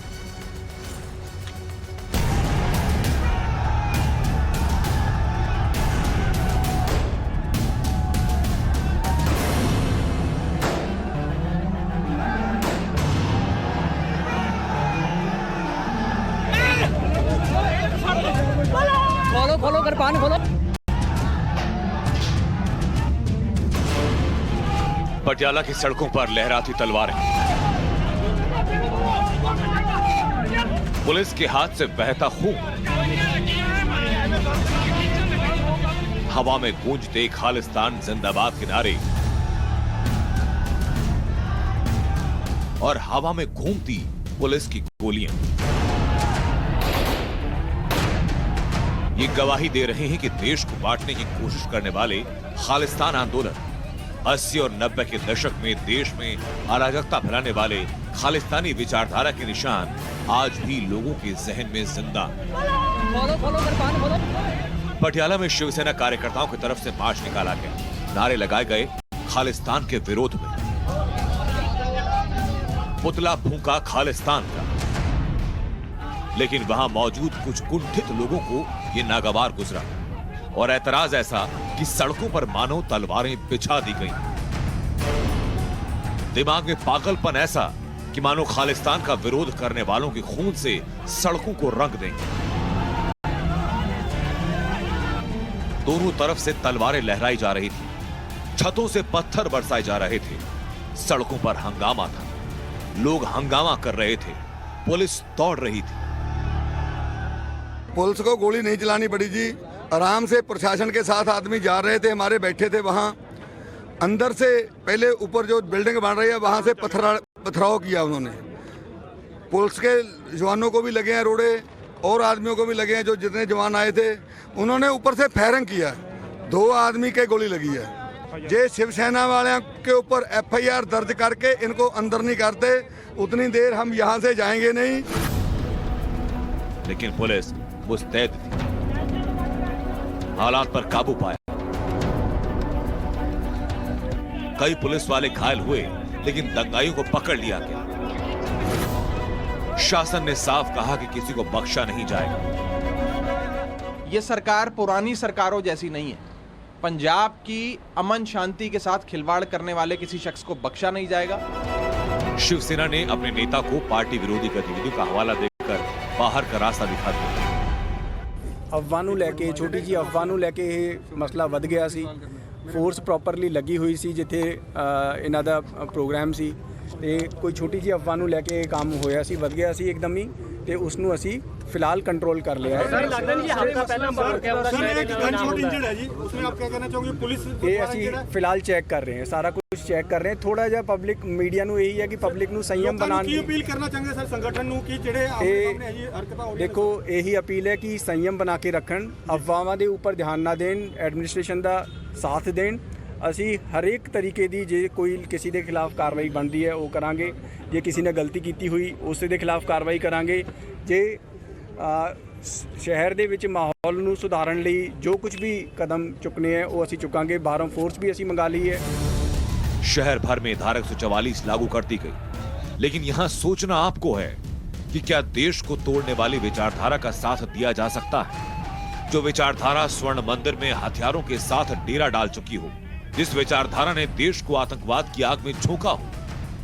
खोलो खोलो, कृपान खोलो। पटियाला की सड़कों पर लहराती तलवारें, पुलिस के हाथ से बहता खून, हवा में गूंजते खालिस्तान जिंदाबाद के नारे और हवा में घूमती पुलिस की गोलियां ये गवाही दे रहे हैं कि देश को बांटने की कोशिश करने वाले खालिस्तान आंदोलन 80 और 90 के दशक में देश में अराजकता फैलाने वाले खालिस्तानी विचारधारा के निशान आज भी लोगों के जहन में जिंदा। पटियाला में शिवसेना कार्यकर्ताओं की तरफ से मार्च निकाला गया, नारे लगाए गए खालिस्तान के विरोध में, पुतला फूंका खालिस्तान का। लेकिन वहां मौजूद कुछ कुंठित लोगों को यह नागवार गुजरा और ऐतराज ऐसा कि सड़कों पर मानो तलवारें बिछा दी गईं। दिमाग में पागलपन ऐसा कि मानो खालिस्तान का विरोध करने वालों के खून से सड़कों को रंग देंगे। दोनों तरफ से तलवारें लहराई जा रही थी, छतों से पत्थर बरसाए जा रहे थे, सड़कों पर हंगामा था, लोग हंगामा कर रहे थे, पुलिस दौड़ रही थी। पुलिस को गोली नहीं चलानी पड़ी जी, आराम से प्रशासन के साथ आदमी जा रहे थे, हमारे बैठे थे वहां। अंदर से पहले ऊपर जो बिल्डिंग बन रही है वहां से पथराव किया उन्होंने। पुलिस के जवानों को भी लगे हैं रोड़े और आदमियों को भी लगे हैं, जो जितने जवान आए थे उन्होंने ऊपर से फायरिंग किया, 2 आदमी के गोली लगी है। जे शिवसेना वाले के ऊपर FIR दर्ज करके इनको अंदर नहीं करते उतनी देर हम यहाँ से जाएंगे नहीं। लेकिन पुलिस मुस्तैद थी, हालात पर काबू पाया। कई पुलिस वाले घायल हुए लेकिन दंगाइयों को पकड़ लिया गया। शासन ने साफ कहा कि किसी को बख्शा नहीं जाएगा। ये सरकार पुरानी सरकारों जैसी नहीं है। पंजाब की अमन शांति के साथ खिलवाड़ करने वाले किसी शख्स को बख्शा नहीं जाएगा। शिवसेना ने अपने नेता को पार्टी विरोधी गतिविधियों का हवाला देकर बाहर का रास्ता दिखा दिया। ਅਫਵਾਹ ਨੂੰ ਲੈ ਕੇ ਛੋਟੀ ਜੀ ਅਫਵਾਹ ਨੂੰ ਲੈ ਕੇ ਇਹ ਮਸਲਾ ਵੱਧ ਗਿਆ ਸੀ। ਫੋਰਸ ਪ੍ਰੋਪਰਲੀ ਲੱਗੀ ਹੋਈ ਸੀ ਜਿੱਥੇ ਇਹਨਾਂ ਦਾ ਪ੍ਰੋਗਰਾਮ ਸੀ ਤੇ ਕੋਈ ਛੋਟੀ ਜੀ ਅਫਵਾਹ ਨੂੰ ਲੈ ਕੇ ਇਹ ਕੰਮ ਹੋਇਆ ਸੀ, ਵੱਧ ਗਿਆ ਸੀ ਇੱਕਦਮ ਹੀ ਤੇ ਉਸ ਨੂੰ ਅਸੀਂ ਫਿਲਹਾਲ ਕੰਟਰੋਲ ਕਰ ਲਿਆ ਹੈ। ਸਰ ਲੱਗਦਾ ਨਹੀਂ ਹਫਤਾ ਪਹਿਲਾਂ ਸਰ ਇੱਕ ਗਨਸ਼ਾਟ ਇੰਜਰਡ ਹੈ ਜੀ, ਉਸमें आप क्या कहना चाहोगे? पुलिस ਇਹ ਅਸੀਂ ਫਿਲਹਾਲ ਚੈੱਕ ਕਰ ਰਹੇ ਹਾਂ, ਸਾਰਾ ਕੁਝ ਚੈੱਕ ਕਰ ਰਹੇ ਹਾਂ। ਥੋੜਾ ਜਿਹਾ ਪਬਲਿਕ ਮੀਡੀਆ ਨੂੰ ਇਹੀ ਹੈ ਕਿ ਪਬਲਿਕ ਨੂੰ ਸੰਯਮ ਬਣਾਉਣ ਕੀ ਅਪੀਲ ਕਰਨਾ ਚਾਹਾਂਗੇ ਸਰ ਸੰਗਠਨ ਨੂੰ ਕਿ ਜਿਹੜੇ ਆਪਣੇ ਇਹ ਹਰਕਤਾਂ ਹੋ ਰਹੀਆਂ? ਦੇਖੋ ਇਹੀ ਅਪੀਲ ਹੈ ਕਿ ਸੰਯਮ ਬਣਾ ਕੇ ਰੱਖਣ, ਅਫਵਾਹਾਂ ਦੇ ਉੱਪਰ ਧਿਆਨ ਨਾ ਦੇਣ, ਐਡਮਿਨਿਸਟ੍ਰੇਸ਼ਨ ਦਾ ਸਾਥ ਦੇਣ। ਅਸੀਂ ਹਰੇਕ ਤਰੀਕੇ ਦੀ ਜੇ ਕੋਈ ਕਿਸੇ ਦੇ ਖਿਲਾਫ ਕਾਰਵਾਈ ਬਣਦੀ ਹੈ ਉਹ ਕਰਾਂਗੇ, ਜੇ ਕਿਸੇ ਨੇ ਗਲਤੀ ਕੀਤੀ ਹੋਈ ਉਸ ਦੇ ਖਿਲਾਫ ਕਾਰਵਾਈ ਕਰਾਂਗੇ। ਜੇ ਸ਼ਹਿਰ ਦੇ ਵਿੱਚ ਮਾਹੌਲ ਨੂੰ ਸੁਧਾਰਨ ਲਈ ਜੋ ਕੁਝ ਵੀ ਕਦਮ ਚੁੱਕਨੇ ਹੈ ਉਹ ਅਸੀਂ ਚੁੱਕਾਂਗੇ। ਬਾਹਰੋਂ ਫੋਰਸ ਵੀ ਅਸੀਂ ਮੰਗਾ ਲਈ ਹੈ। शहर भर में धारा 144 लागू कर दी गई, लेकिन यहां सोचना आपको है कि क्या देश को तोड़ने वाली विचारधारा का साथ दिया जा सकता है, जो विचारधारा स्वर्ण मंदिर में हथियारों के साथ डेरा डाल चुकी हो, जिस विचारधारा ने देश को आतंकवाद की आग में झोंका हो,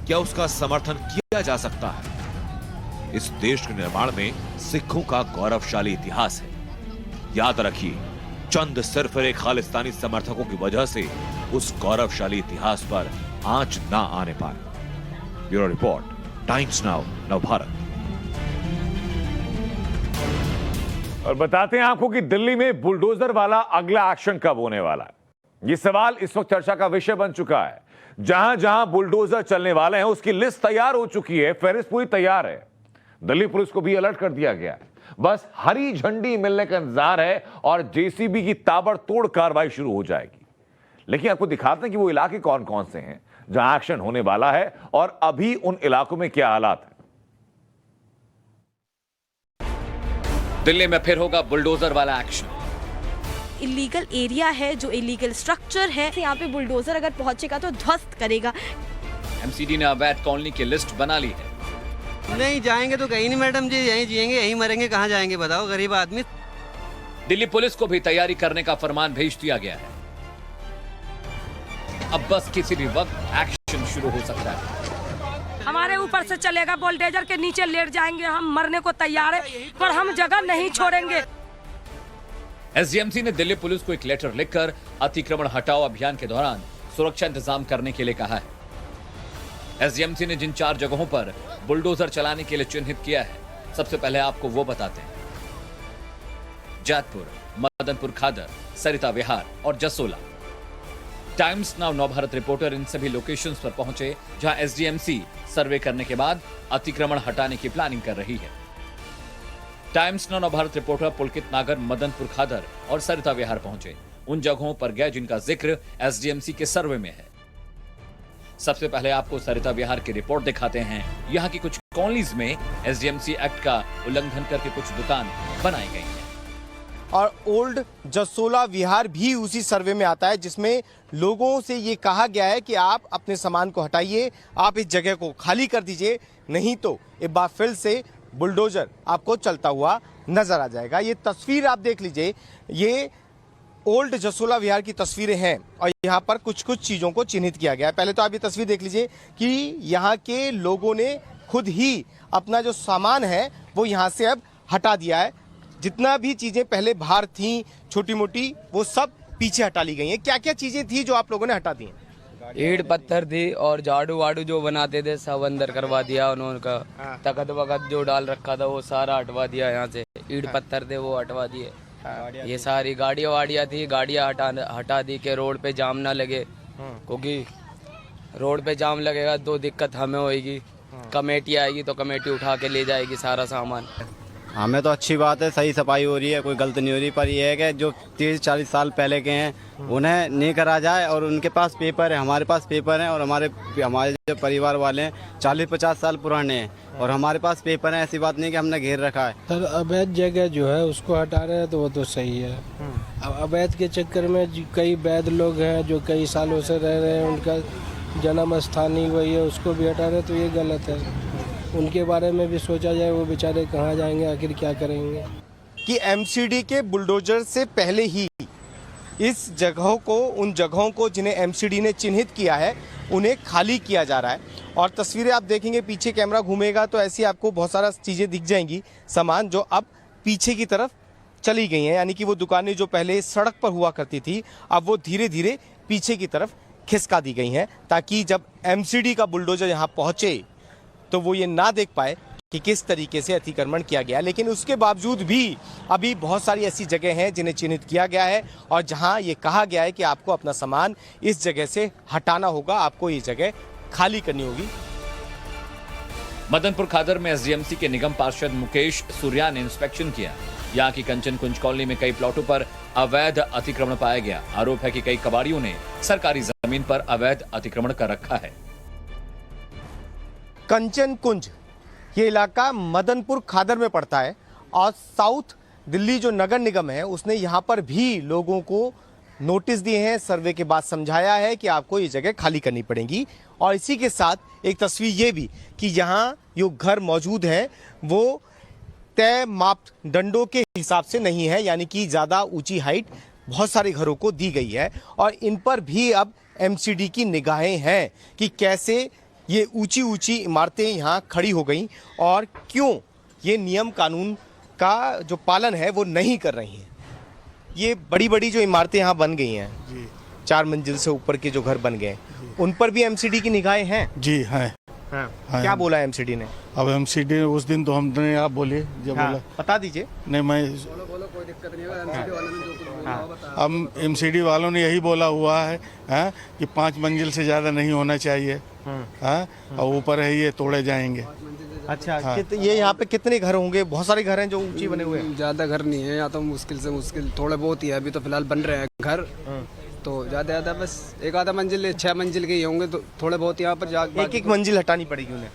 क्या उसका समर्थन किया जा सकता है? इस देश के निर्माण में सिखों का गौरवशाली इतिहास है। याद रखिए, चंद सिरफिरे खालिस्तानी समर्थकों की वजह से उस गौरवशाली इतिहास पर आंच ना आने पाए। Bureau report, times Now, Navbharat. और बताते हैं आपको कि दिल्ली में बुलडोजर वाला अगला एक्शन कब होने वाला है। यह सवाल इस वक्त चर्चा का विषय बन चुका है। जहां जहां बुलडोजर चलने वाले हैं उसकी लिस्ट तैयार हो चुकी है, फहरिस्त पूरी तैयार है। दिल्ली पुलिस को भी अलर्ट कर दिया गया है, बस हरी झंडी मिलने का इंतजार है और जेसीबी की ताबड़तोड़ कार्रवाई शुरू हो जाएगी। लेकिन आपको दिखाते हैं कि वो इलाके कौन कौन से हैं जहां एक्शन होने वाला है और अभी उन इलाकों में क्या हालात है। दिल्ली में फिर होगा बुलडोजर वाला एक्शन। इलीगल एरिया है, जो इलीगल स्ट्रक्चर है, यहाँ पे बुलडोजर अगर पहुंचेगा तो ध्वस्त करेगा। एमसीडी ने अवैध कॉलोनी की लिस्ट बना ली है। नहीं जाएंगे तो कहीं नहीं मैडम जी, यहीं जिएंगे यहीं मरेंगे, कहाँ जाएंगे बताओ गरीब आदमी। दिल्ली पुलिस को भी तैयारी करने का फरमान भेज दिया गया है। अब बस किसी भी वक्त एक्शन शुरू हो सकता है। हमारे ऊपर से चलेगा, बुलडोजर के नीचे लेट जाएंगे, हम मरने को तैयार है पर हम जगह नहीं छोड़ेंगे। एसडीएमसी ने दिल्ली पुलिस को एक लेटर लिखकर अतिक्रमण हटाओ अभियान के दौरान सुरक्षा इंतजाम करने के लिए कहा है। एसडीएमसी ने जिन 4 जगहों पर बुलडोजर चलाने के लिए चिन्हित किया है, सबसे पहले आपको वो बताते हैं। जैतपुर, मदनपुर खादर, सरिता विहार और Jasola. Times Now Navbharat reporter इन सभी लोकेशंस पर पहुंचे जहां एसडीएमसी सर्वे करने के बाद अतिक्रमण हटाने की प्लानिंग कर रही है। टाइम्स नाउ नवभारत रिपोर्टर पुलकित नागर मदनपुर खादर और सरिता विहार पहुंचे, उन जगहों पर गए जिनका जिक्र एसडीएमसी के सर्वे में है। सबसे पहले आपको सरिता विहार की रिपोर्ट दिखाते हैं। यहाँ की कुछ कॉलोनीज में एसडीएमसी एक्ट का उल्लंघन करके कुछ दुकान बनाई गई हैं। और ओल्ड जसोला विहार भी उसी सर्वे में आता है, जिसमें लोगों से ये कहा गया है कि आप अपने सामान को हटाइए, आप इस जगह को खाली कर दीजिए, नहीं तो एक बार फिर से बुलडोजर आपको चलता हुआ नजर आ जाएगा। ये तस्वीर आप देख लीजिए, ये ओल्ड जसोला विहार की तस्वीरें हैं और यहाँ पर कुछ कुछ चीज़ों को चिन्हित किया गया है। पहले तो आप ये तस्वीर देख लीजिए कि यहाँ के लोगों ने खुद ही अपना जो सामान है वो यहाँ से अब हटा दिया है। जितना भी चीज़ें पहले बाहर थीं छोटी मोटी, वो सब पीछे हटा ली गई हैं। क्या क्या चीज़ें थी जो आप लोगों ने हटा दी हैं? ईंट पत्थर थी और झाड़ू वाड़ू जो बनाते थे सब अंदर करवा दिया उन्होंने का। तखत वखत जो डाल रखा था वो सारा हटवा दिया यहाँ से। ईंट पत्थर थे वो हटवा दिए। ये सारी गाड़ियाँ वाड़ियाँ थी, गाड़ियाँ हटा दी के रोड पे जाम ना लगे, क्योंकि रोड पे जाम लगेगा तो दिक्कत हमें होगी। कमेटी आएगी तो कमेटी उठा के ले जाएगी सारा सामान। हमें तो अच्छी बात है, सही सफाई हो रही है, कोई गलती नहीं हो रही, पर यह है कि जो 30-40 साल पहले के हैं उन्हें नहीं करा जाए। और उनके पास पेपर है, हमारे पास पेपर हैं, और हमारे जो परिवार वाले हैं 40-50 साल पुराने हैं और हमारे पास पेपर हैं। ऐसी बात नहीं कि हमने घेर रखा है। सर अवैध जगह जो है उसको हटा रहे हैं तो वो तो सही है। अब अवैध के चक्कर में कई वैध लोग हैं जो कई सालों से रह रहे हैं, उनका जन्म स्थान ही वही है, उसको भी हटा रहे तो ये गलत है। उनके बारे में भी सोचा जाए, वो बेचारे कहाँ जाएंगे, आखिर क्या करेंगे। कि एमसीडी के बुलडोजर से पहले ही इस जगहों को, उन जगहों को जिन्हें एमसीडी ने चिन्हित किया है, उन्हें खाली किया जा रहा है। और तस्वीरें आप देखेंगे, पीछे कैमरा घूमेगा तो ऐसी आपको बहुत सारा चीज़ें दिख जाएंगी, सामान जो अब पीछे की तरफ चली गई हैं। यानी कि वो दुकानें जो पहले सड़क पर हुआ करती थी, अब वो धीरे धीरे पीछे की तरफ खिसका दी गई हैं, ताकि जब एमसीडी का बुलडोजर यहाँ पहुँचे तो वो ये ना देख पाए कि किस तरीके से अतिक्रमण किया गया। लेकिन उसके बावजूद भी अभी बहुत सारी ऐसी जगह हैं जिन्हें चिन्हित किया गया है और जहां ये कहा गया है कि आपको अपना सामान इस जगह से हटाना होगा, आपको ये जगह खाली करनी होगी। मदनपुर खादर में एसडीएमसी के निगम पार्षद मुकेश सूर्या ने इंस्पेक्शन किया। यहाँ की कंचन कुंज कॉलोनी में कई प्लॉटों पर अवैध अतिक्रमण पाया गया। आरोप है कि कई कबाड़ियों ने सरकारी जमीन पर अवैध अतिक्रमण कर रखा है। कंचन कुंज ये इलाका मदनपुर खादर में पड़ता है और साउथ दिल्ली जो नगर निगम है उसने यहाँ पर भी लोगों को नोटिस दिए हैं, सर्वे के बाद समझाया है कि आपको ये जगह खाली करनी पड़ेगी। और इसी के साथ एक तस्वीर ये भी कि यहाँ जो घर मौजूद हैं वो तय मापदंडों के हिसाब से नहीं है, यानी कि ज़्यादा ऊंची हाइट बहुत सारे घरों को दी गई है और इन पर भी अब एमसीडी की निगाहें हैं कि कैसे ये ऊंची ऊंची इमारतें यहाँ खड़ी हो गई और क्यों ये नियम कानून का जो पालन है वो नहीं कर रही हैं। ये बड़ी बड़ी जो इमारतें यहाँ बन गई हैं, 4 मंजिल से ऊपर के जो घर बन गए, उन पर भी एमसीडी की निगाहें हैं? जी हैं। हाँ। क्या बोला एमसीडी ने? अब एमसीडी उस दिन तो हमने आप बोलिए जब बोला, बता दीजिए। नहीं मैं कोई दिक्कत नहीं होगा। अब एमसीडी वालों ने यही बोला हुआ है कि 5 मंजिल से ज़्यादा नहीं होना चाहिए, और ऊपर है ये तोड़े जाएंगे। अच्छा, ये यहाँ पे कितने घर होंगे? बहुत सारे घर हैं जो ऊंची बने हुए हैं। ज़्यादा घर नहीं है यहाँ तो, मुश्किल से मुश्किल थोड़े बहुत ही है, अभी तो फिलहाल बन रहे हैं घर, तो ज़्यादा बस 1-आधा मंजिल 6 मंजिल के ही होंगे, तो थोड़े बहुत यहाँ पर एक मंजिल हटानी पड़ेगी उन्हें।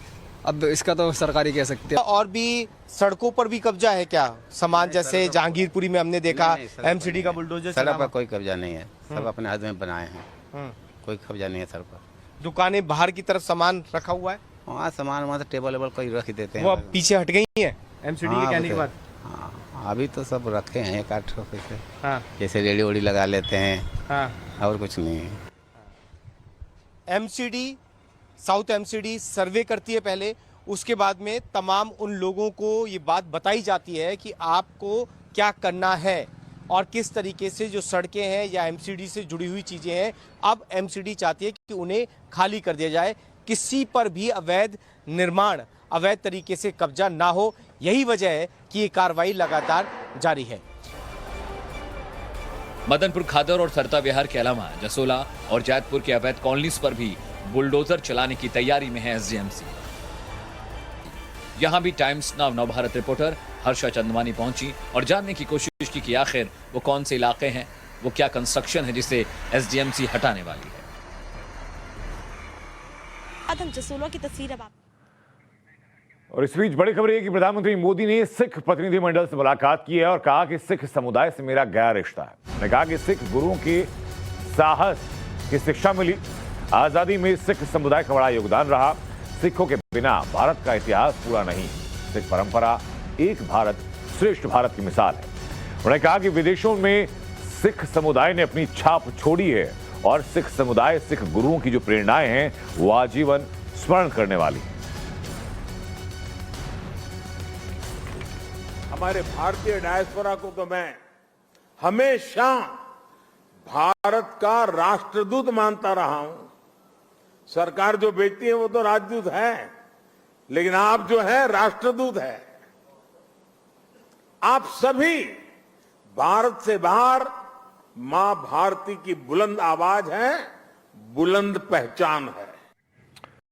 अब इसका तो सरकारी कह सकते हैं। और भी सड़कों पर भी कब्जा है क्या सामान? जैसे जहांगीरपुरी में हमने देखा एमसीडी का बुलडोजर। सड़क पर कोई कब्जा नहीं है, सब अपने हाथ में बनाए हैं, कोई कब्जा नहीं है सड़क पर। दुकानें बाहर की तरफ सामान रखा हुआ है, वहाँ सामान वहाँ से टेबल वेबल कोई रख देते हैं। वो अब पीछे हट गई है एमसीडी के कहने के बाद। हाँ, अभी तो सब रखे हैं 1-8 से, जैसे रेडी वोडी लगा लेते हैं, और कुछ नहीं है। एमसीडी, साउथ एमसीडी सर्वे करती है पहले, उसके बाद में तमाम उन लोगों को ये बात बताई जाती है कि आपको क्या करना है। और किस तरीके से जो सड़कें हैं या एमसीडी से जुड़ी हुई चीजें हैं, अब एमसीडी चाहती है कि उन्हें खाली कर दिया जाए, किसी पर भी अवैध निर्माण, अवैध तरीके से कब्जा ना हो। यही वजह है कि ये कार्रवाई लगातार जारी है। मदनपुर खादर और सरता विहार के अलावा जसोला और जैतपुर के अवैध कॉलोनीज पर भी बुलडोजर चलाने की तैयारी में है एसडीएमसी। यहां भी times Now Navbharat reporter Harsha Chandwani पहुंची और जानने की कोशिश की कि आखिर वो कौन से इलाके हैं, वो क्या कंस्ट्रक्शन है जिसे एसडीएमसी हटाने वाली है। हम जसोला की तस्वीर अब और इस बीच बड़ी खबर यह कि प्रधानमंत्री मोदी ने सिख प्रतिनिधिमंडल से मुलाकात की है और कहा कि सिख समुदाय से मेरा गहरा रिश्ता है। उन्होंने कहा कि सिख गुरुओं के साहस की शिक्षा मिली, आजादी में सिख समुदाय का बड़ा योगदान रहा। सिखों के बिना भारत का इतिहास पूरा नहीं। सिख परंपरा एक भारत श्रेष्ठ भारत की मिसाल है। उन्होंने कहा कि विदेशों में सिख समुदाय ने अपनी छाप छोड़ी है और सिख समुदाय सिख गुरुओं की जो प्रेरणाएं हैं वो आजीवन स्मरण करने वाली है। हमारे भारतीय डायस्पोरा को तो मैं हमेशा भारत का राष्ट्रदूत मानता रहा हूं। सरकार जो भेजती है वो तो राजदूत है, लेकिन आप जो है राष्ट्रदूत है। आप सभी भारत से बाहर मां भारती की बुलंद आवाज है, बुलंद पहचान है।